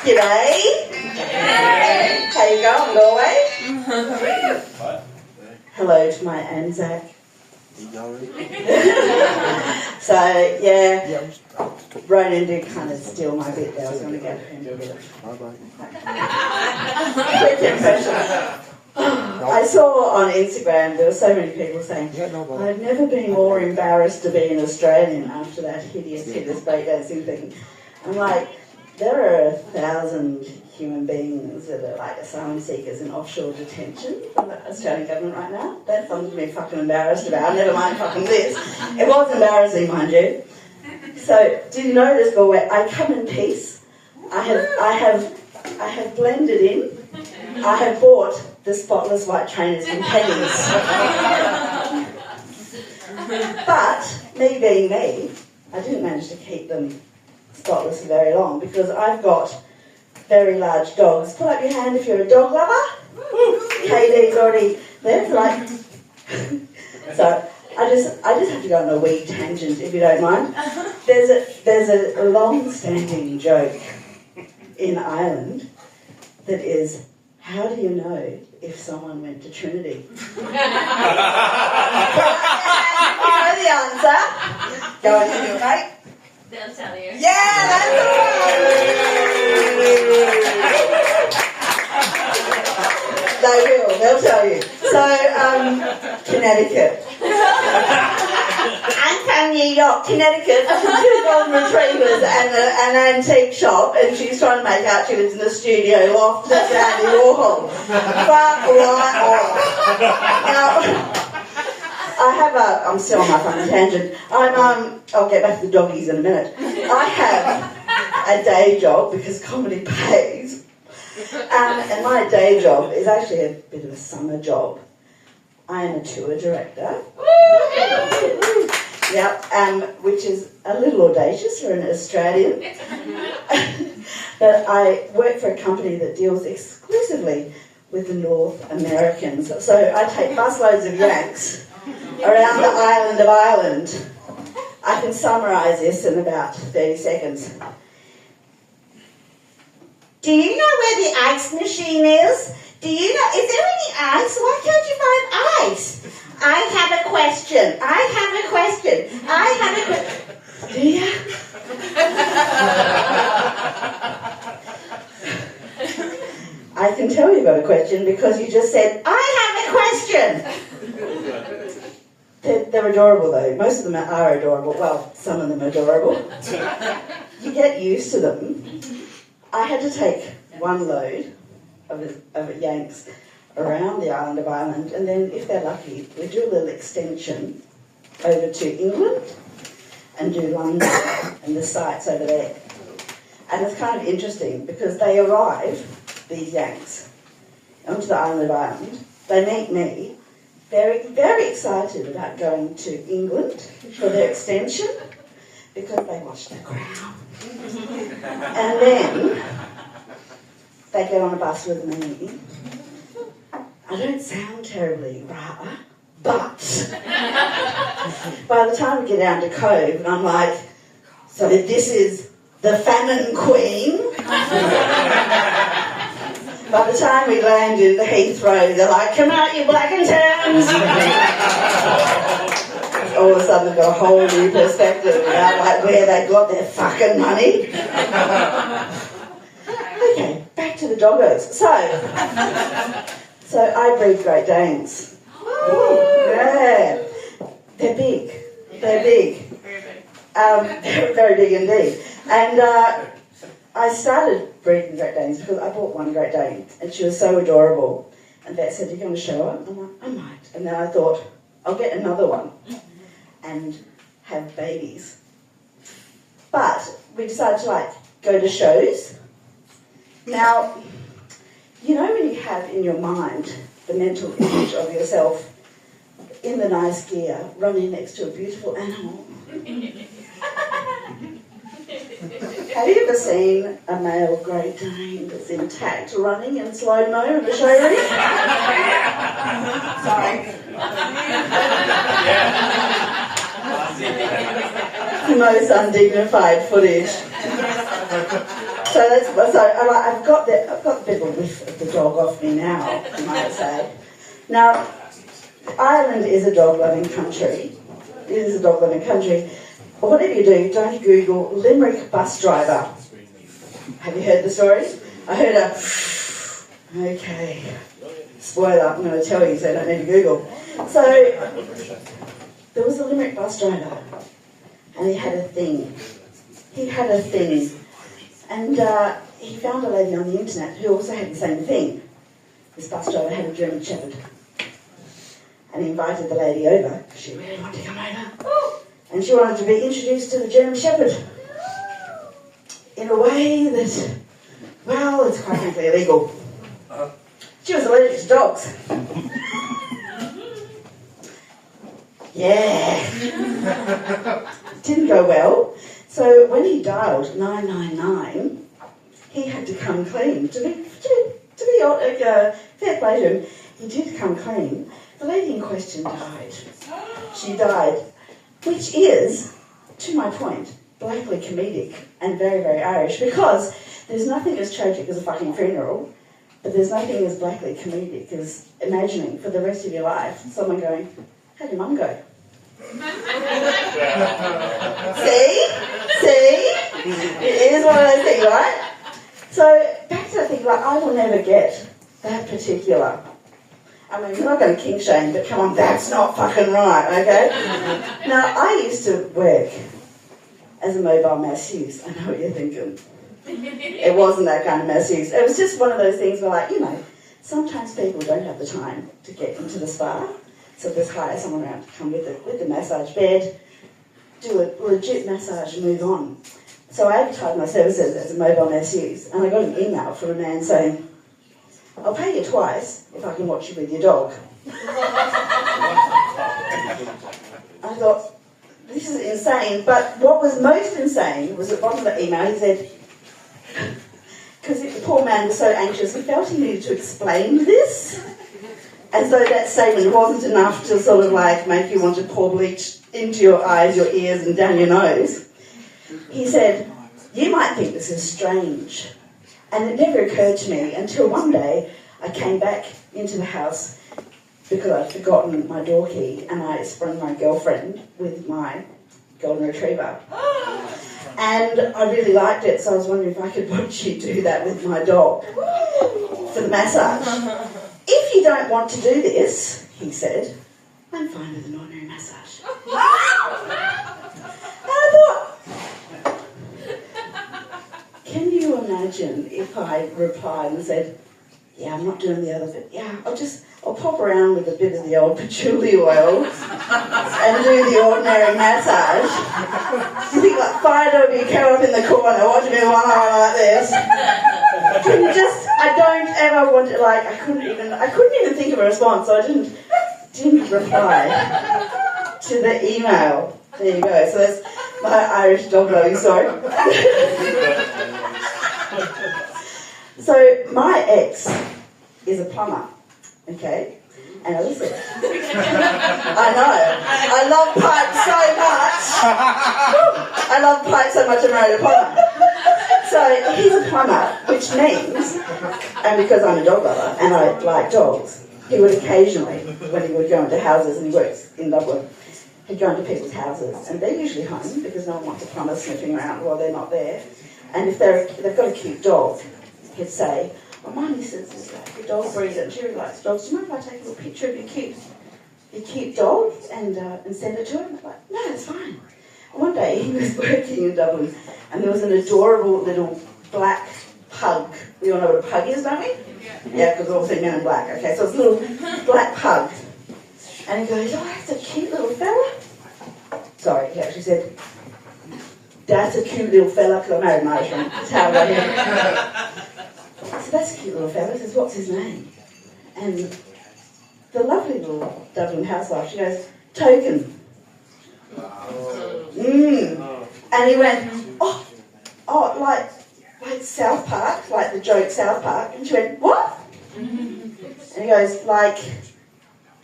G'day. How you going, Galway? Hello to my Anzac. So, yeah, Ronan did kind of steal my bit there. I was going to go to him a bit. Quick impression. I saw on Instagram there were so many people saying, I've never been more embarrassed to be an Australian after that hideous breakdancing thing. I'm like, there are 1,000 human beings that are like asylum seekers in offshore detention from the Australian government right now. That's something to be fucking embarrassed about. Never mind fucking this. It was embarrassing, mind you. So, did you notice, Galway? I come in peace. I have blended in. I have bought the spotless white trainers from Penny's. But, me being me, I didn't manage to keep them spotless for very long because I've got very large dogs. Put up your hand if you're a dog lover. KD's already there. Like, so I just have to go on a wee tangent if you don't mind. There's a long-standing joke in Ireland that is, how do you know if someone went to Trinity? You know the answer. Go ahead, mate. They'll tell you. Yeah, that's the one! They will, they'll tell you. So, Connecticut. I'm from New York, Connecticut. Two golden retrievers and an antique shop, and she's trying to make out she lives in the studio loft at Andy Warhol. But right off. Now, I'm still on my fucking tangent. I'll get back to the doggies in a minute. I have a day job because comedy pays. And my day job is actually a bit of a summer job. I am a tour director. Yep, which is a little audacious for an Australian. But I work for a company that deals exclusively with the North Americans. So I take busloads of Yanks around the island of Ireland. I can summarise this in about 30 seconds. Do you know where the ice machine is? Do you know, is there any ice? Why can't you find ice? I have a question. Do you? I can tell you got a question because you just said, I have a question. They're adorable though. Most of them are adorable. Well, some of them are adorable. You get used to them. I had to take one load of Yanks around the island of Ireland, and then if they're lucky, we do a little extension over to England and do London and the sites over there. And it's kind of interesting because they arrive, these Yanks, onto the island of Ireland. They meet me, very, very excited about going to England for their extension because they watch The Crown. And then they get on a bus with me. I don't sound terribly rah, but by the time we get down to Cove, and I'm like, so this is the famine queen. By the time we land in the Heathrow, they're like, come out, you black and tans. All of a sudden, they've got a whole new perspective about like where they got their fucking money. Okay, back to the doggos. So I breed Great Danes. Yeah, they're big. They're big. They're very big indeed. And I started breeding Great Danes because I bought one Great Dane and she was so adorable. And Vet said, "You're going to show her?" I'm like, "I might." And then I thought, I'll get another one and have babies. But we decided to like go to shows. Now, you know when you have in your mind the mental image of yourself in the nice gear running next to a beautiful animal? Have you ever seen a male Great Dane that's intact running in slow-mo in the showroom? Sorry. The most undignified footage. So I've got a bit of a whiff of the dog off me now, you might say. Now, Ireland is a dog-loving country. It is a dog-loving country. But whatever you do, don't Google Limerick bus driver. Have you heard the story? I heard a... Okay. Spoiler, I'm going to tell you, so you don't need to Google. So, there was a Limerick bus driver, and he had a thing. And he found a lady on the internet who also had the same thing. This bus driver had a German Shepherd. And he invited the lady over, because she really wanted to come over. And she wanted to be introduced to the German Shepherd in a way that, well, it's quite frankly illegal. She was allergic to dogs. Yeah. Didn't go well. So when he dialed 999, he had to come clean. To be fair play to him, he did come clean. The lady in question died. She died, which is, to my point, blackly comedic and very, very Irish, because there's nothing as tragic as a fucking funeral, but there's nothing as blackly comedic as imagining for the rest of your life someone going, how'd your mum go? See? It is one of those things, right? So, back to the thing, like, I will never get that particular. I mean, we're not going to kink shame, but come on, that's not fucking right, okay? Now, I used to work as a mobile masseuse. I know what you're thinking. It wasn't that kind of masseuse. It was just one of those things where, like, you know, sometimes people don't have the time to get into the spa, so just hire someone around to come with the massage bed, do a legit massage and move on. So I advertised my services as a mobile masseuse, and I got an email from a man saying, I'll pay you twice if I can watch you with your dog. I thought, this is insane. But what was most insane was at the bottom of the email, he said, because the poor man was so anxious, he felt he needed to explain this, as though that statement wasn't enough to sort of like make you want to pour bleach into your eyes, your ears, and down your nose. He said, you might think this is strange. And it never occurred to me until one day I came back into the house because I'd forgotten my door key and I sprung my girlfriend with my golden retriever. And I really liked it, so I was wondering if I could watch you do that with my dog for the massage. If you don't want to do this, he said, I'm fine with an ordinary massage. And I thought, can you imagine if I replied and said, yeah, I'm not doing the other bit. Yeah, I'll pop around with a bit of the old patchouli oil and do the ordinary massage. Do you think like Fido would be curled up in the corner watching me with one eye like this? I don't ever want to, like, I couldn't even think of a response, so I didn't reply to the email. There you go. So that's my Irish dog loving story. So my ex is a plumber, okay? And listen, I know, I love pipes so much. I love pipes so much I married a plumber. So he's a plumber, which means, and because I'm a dog lover and I like dogs, he would occasionally, when he would go into houses, and he works in Dublin, he'd go into people's houses, and they're usually home because no one wants a plumber sniffing around while they're not there. And if they've got a cute dog, he'd say, well, my missus is like a dog breeder and she really likes dogs. Do you mind if I take a little picture of your cute dog and send it to him? I'm like, no, it's fine. One day he was working in Dublin and there was an adorable little black pug. We all know what a pug is, don't we? Yeah, because we're all seeing men in black. Okay, so it's a little black pug. And he goes, oh, that's a cute little fella. Sorry, he actually said, that's a cute little fella, because I married an Irishman. That's how I got him. So that's a cute little fella. He says, what's his name? And the lovely little Dublin housewife, she goes, Token. And he went, oh, like South Park, like the joke South Park. And she went, what? And he goes, like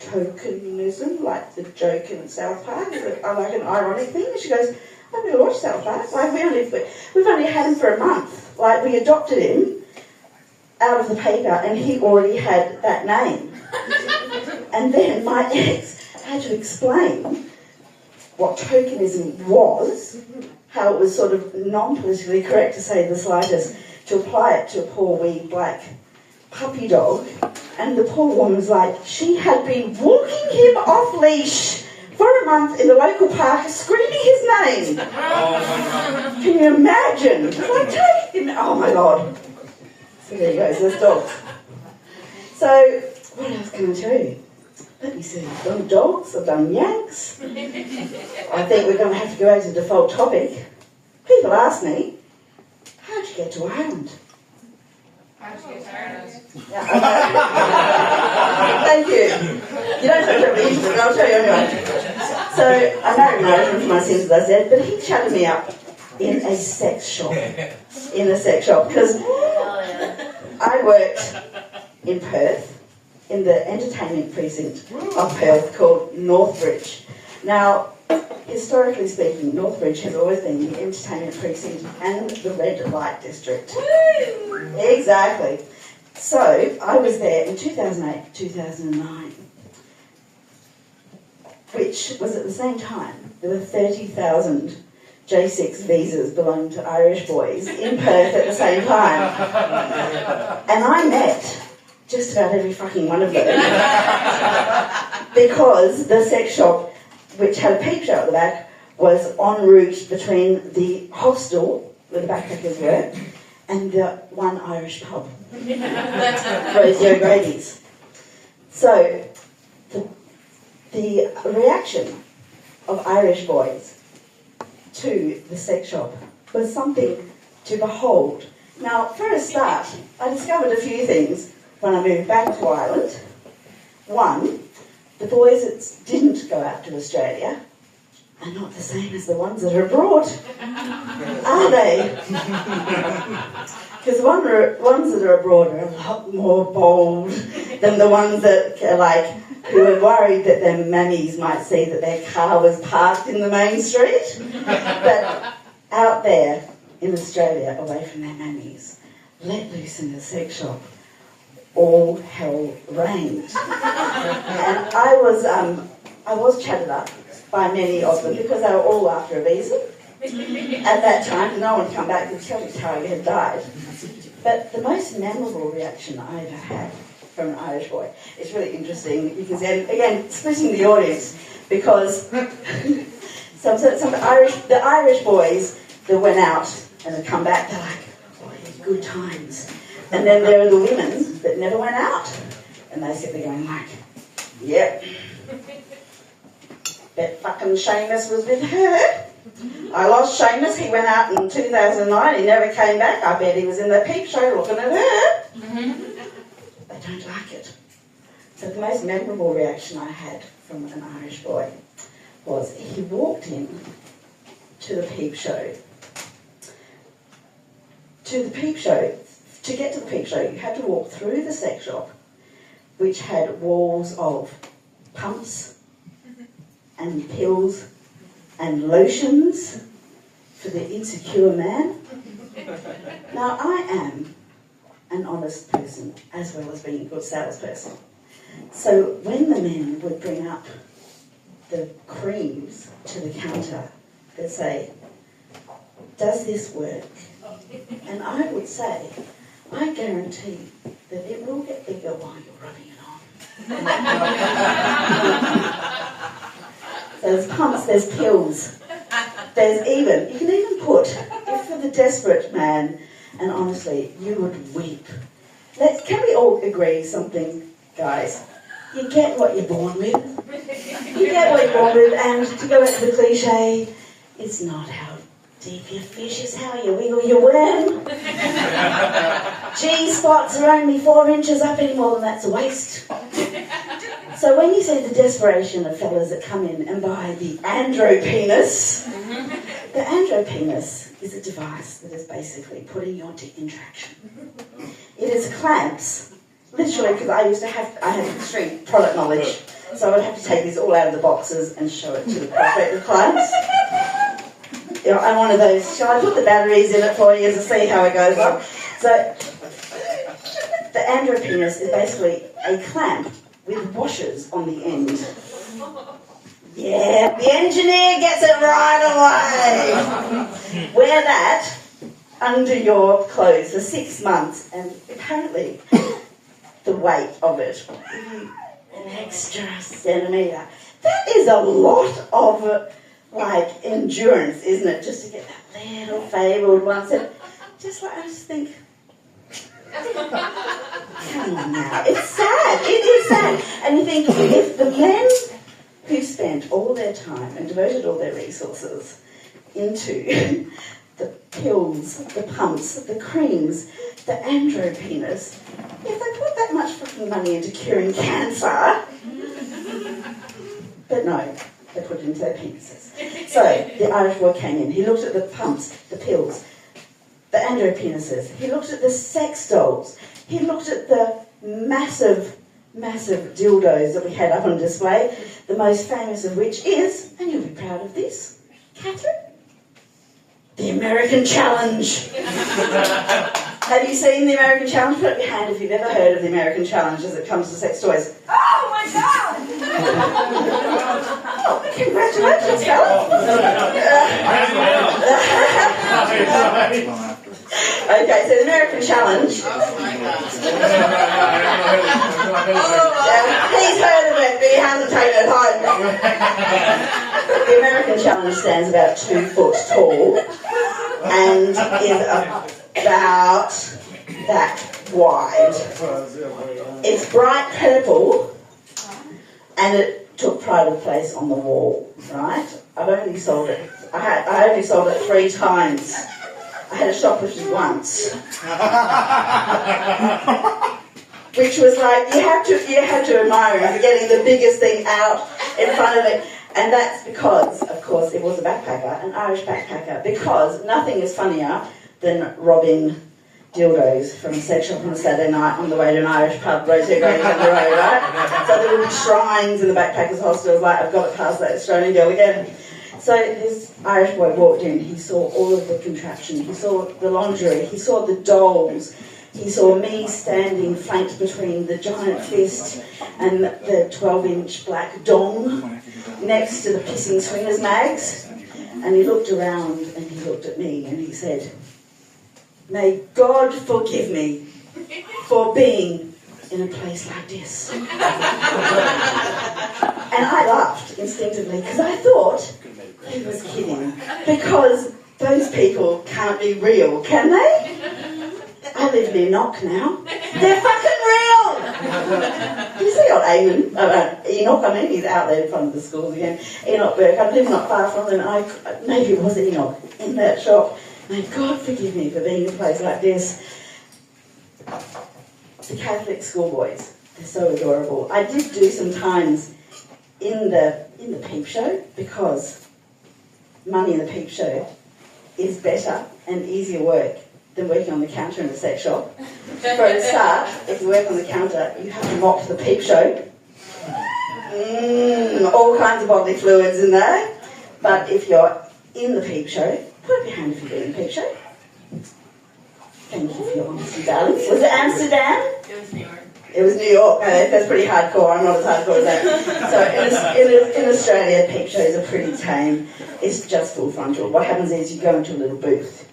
tokenism, like the joke in South Park, is it like an ironic thing? And she goes, I've never watched South Park. Like we've only had him for a month. Like, we adopted him out of the paper and he already had that name. And then my ex had to explain what tokenism was, how it was sort of non-politically correct to say the slightest, to apply it to a poor wee black puppy dog. And the poor woman's like, she had been walking him off leash for a month in the local park, screaming his name. Can you imagine? Like, take him. Oh my God. So there you go, so there's dogs. So, what else can I tell you? Let me see, I've done dogs, I've done Yanks. I think we're going to have to go back to the default topic. People ask me, how'd you get to Ireland? How'd you get to Ireland? Yeah, thank you. You don't have to be interested, but I'll tell you anyway. So, I married an Irishman for my sins, as I said, but he chatted me up in a sex shop. Because I worked in Perth, in the entertainment precinct of Perth called Northbridge. Now, historically speaking, Northbridge has always been the entertainment precinct and the red light district. Exactly. So, I was there in 2008, 2009, which was at the same time there were 30,000 J6 visas belonging to Irish boys in Perth at the same time. And I met just about every fucking one of them because the sex shop, which had a peep show at the back, was en route between the hostel where the backpackers were and the one Irish pub, Rosie O'Grady's. So the reaction of Irish boys to the sex shop was something to behold. Now, for a start, I discovered a few things when I moved back to Ireland. One, the boys that didn't go out to Australia are not the same as the ones that are abroad, are they? Because the ones that are abroad are a lot more bold than the ones that are like, who are worried that their mammies might see that their car was parked in the main street. But out there in Australia, away from their mammies, let loose in the sex shop, all hell reigned. And I was chatted up by many of them because they were all after a visa. At that time, no one had come back because Celtic Tiger had died. But the most memorable reaction I ever had from an Irish boy, it's really interesting. You can see, again, splitting the audience, because the Irish boys that went out and had come back, they're like, oh, yeah, good times. And then there are the women that never went out, and they sit there going like, yep. Bet fucking Seamus was with her. I lost Seamus, he went out in 2009, he never came back. I bet he was in the peep show looking at her. They don't like it. So the most memorable reaction I had from an Irish boy was he walked in to the peep show. To get to the peep show, you had to walk through the sex shop, which had walls of pumps and pills and lotions for the insecure man. Now, I am an honest person as well as being a good salesperson. So when the men would bring up the creams to the counter, they'd say, does this work? And I would say, I guarantee that it will get bigger while you're rubbing it on. So there's pumps, there's pills, you can even put, if for the desperate man, and honestly, you would weep. Can we all agree something, guys? You get what you're born with. You get what you're born with, and to go back to the cliche, it's not how deep you fish, it's how you wiggle your worm. G-spots are only 4 inches up, any more than that's a waist. So when you see the desperation of fellas that come in and buy the andropenis, the andropenis is a device that is basically putting your dick in traction. It is clamps, literally, because I have extreme product knowledge, so I would have to take these all out of the boxes and show it to the prospective clients. I'm one of those, shall I put the batteries in it for you to see how it goes on? So, the andropenis is basically a clamp with washers on the end. Yeah, the engineer gets it right away. Wear that under your clothes for 6 months, and apparently the weight of it, an extra centimetre. That is a lot of endurance, isn't it? Just to get that little fabled one. So I just think, come on now, it's sad. It is sad. And you think, if the men who spent all their time and devoted all their resources into the pills, the pumps, the creams, the andropenis, if they put that much fucking money into curing cancer, but no, they put it into their penises. So the Irish boy came in, he looked at the pumps, the pills, the andropenises, he looked at the sex dolls, he looked at the massive dildos that we had up on display, the most famous of which is, and you'll be proud of this, Catherine, the American Challenge. Have you seen the American Challenge? Put up your hand if you've ever heard of the American Challenge as it comes to sex toys. Oh my God! Oh, congratulations, fellas. Okay, so the American Challenge. Oh my God. He's heard of it, but he hasn't taken it home. The American Challenge stands about 2 foot tall and is about that wide. It's bright purple and it took pride of place on the wall, right? I've only sold it. I only sold it 3 times. I had it shoplifted once. Which was like, you had to admire him for getting the biggest thing out in front of it. And that's because, of course, it was a backpacker, an Irish backpacker, because nothing is funnier than robbing dildos from a sex shop on a Saturday night on the way to an Irish pub, road 2 going down the road, right? So there would be shrines in the backpackers' hostels, like, I've got to pass that Australian girl again. So this Irish boy walked in, he saw all of the contraption, he saw the lingerie, he saw the dolls, he saw me standing flanked between the giant fist and the 12-inch black dong next to the pissing swingers mags. And he looked around and he looked at me and he said, "May God forgive me for being in a place like this." And I laughed instinctively because I thought he was kidding. Because those people can't be real, can they? I live near Knock now. They're fucking real! You see old Enoch, I mean, he's out there in front of the schools again. Enoch Burke, I live not far from them. Maybe it was Enoch in that shop. May God forgive me for being in a place like this. The Catholic schoolboys, they're so adorable. I did do some times in the peep show because money in the peep show is better and easier work than working on the counter in a sex shop. For a start, if you work on the counter, you have to mop the peep show. All kinds of bodily fluids in there. But if you're in the peep show, put up your hand if you've been in the peep show. Thank you for your honesty, darlings. Was it Amsterdam? It was New York. It was New York. That's pretty hardcore. I'm not as hardcore as that. So in Australia, peep shows are pretty tame. It's just full frontal. What happens is you go into a little booth.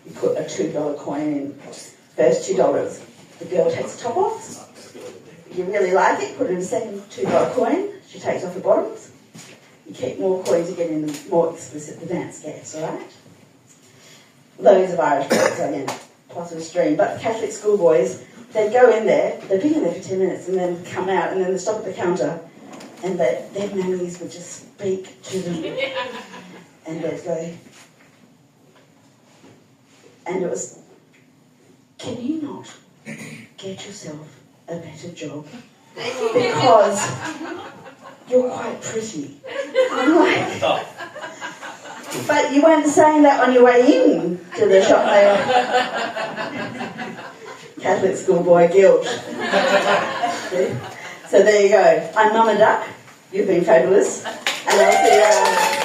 You put a $2 coin in. First $2. The girl takes the top off. You really like it, put in a second $2 coin. She takes off the bottoms. You keep more coins, you get in the more explicit the dance gets, alright? Loads of Irish boys again, plus a stream. But Catholic schoolboys, they'd go in there, they'd be in there for 10 minutes and then come out and then they'd stop at the counter and their nannies would just speak to them and they'd go, and it was, "Can you not get yourself a better job? Because you're quite pretty." I'm like, but you weren't saying that on your way in to the shop there. Catholic schoolboy guilt. So there you go. I'm Mama Duck. You've been fabulous. And I'll see you around.